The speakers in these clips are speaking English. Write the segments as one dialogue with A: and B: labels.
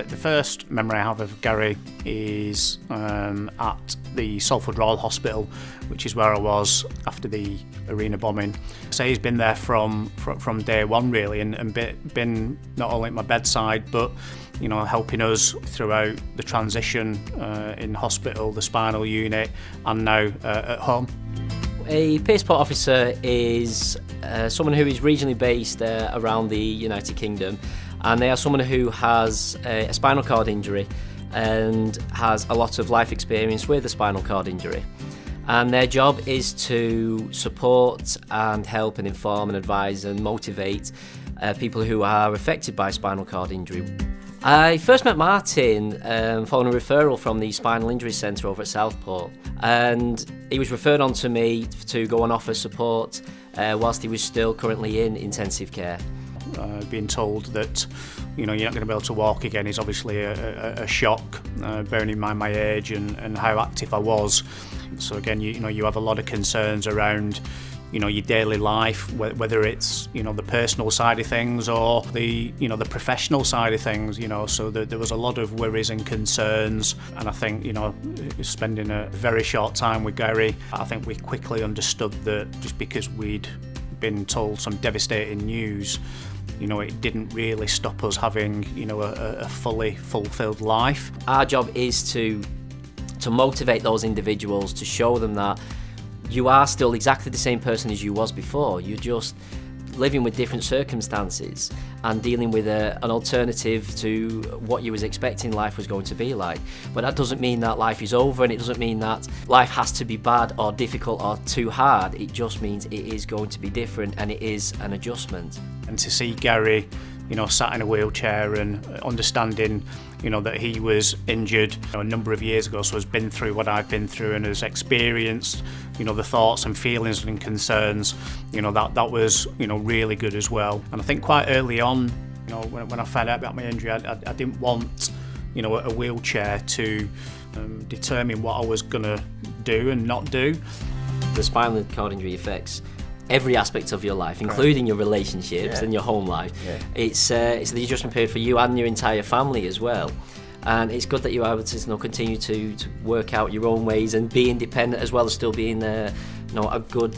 A: The first memory I have of Gary is at the Salford Royal Hospital, which is where I was after the arena bombing. So he's been there from day one really, and been not only at my bedside but helping us throughout the transition in hospital, the spinal unit, and now at home.
B: A peer support officer is someone who is regionally based around the United Kingdom, and they are someone who has a spinal cord injury and has a lot of life experience with a spinal cord injury. And their job is to support and help and inform and advise and motivate people who are affected by spinal cord injury. I first met Martin following a referral from the Spinal Injury Centre over at Southport, and he was referred on to me to go and offer support whilst he was still currently in intensive care.
A: Being told that you're not going to be able to walk again is obviously a shock, bearing in mind my age and how active I was. So again, you have a lot of concerns around your daily life, whether it's the personal side of things or the professional side of things. So there was a lot of worries and concerns, and I think spending a very short time with Gary, I think we quickly understood that just because we'd been told some devastating news, it didn't really stop us having a fully fulfilled life.
B: Our job is to motivate those individuals, to show them that you are still exactly the same person as you was before. You're just living with different circumstances and dealing with an alternative to what you was expecting life was going to be like. But that doesn't mean that life is over, and it doesn't mean that life has to be bad or difficult or too hard. It just means it is going to be different, and it is an adjustment.
A: And to see Gary sat in a wheelchair and understanding that he was injured a number of years ago, so has been through what I've been through and has experienced the thoughts and feelings and concerns, that was really good as well. And I think quite early on, when I found out about my injury, I didn't want a wheelchair to determine what I was going to do and not do.
B: The spinal cord injury affects every aspect of your life, including your relationships and your home life. It's the adjustment period for you and your entire family as well. And it's good that you're able to continue to work out your own ways and be independent, as well as still being a good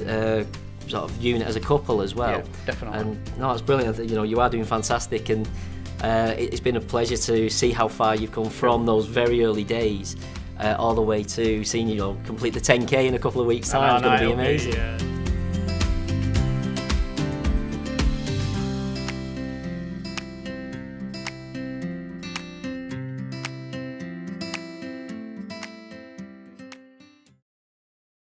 B: sort of unit as a couple as well.
A: Yeah, definitely.
B: And no, it's brilliant. You are doing fantastic, and it's been a pleasure to see how far you've come from those very early days all the way to seeing complete the 10K in a couple of weeks' time. It's going to be amazing.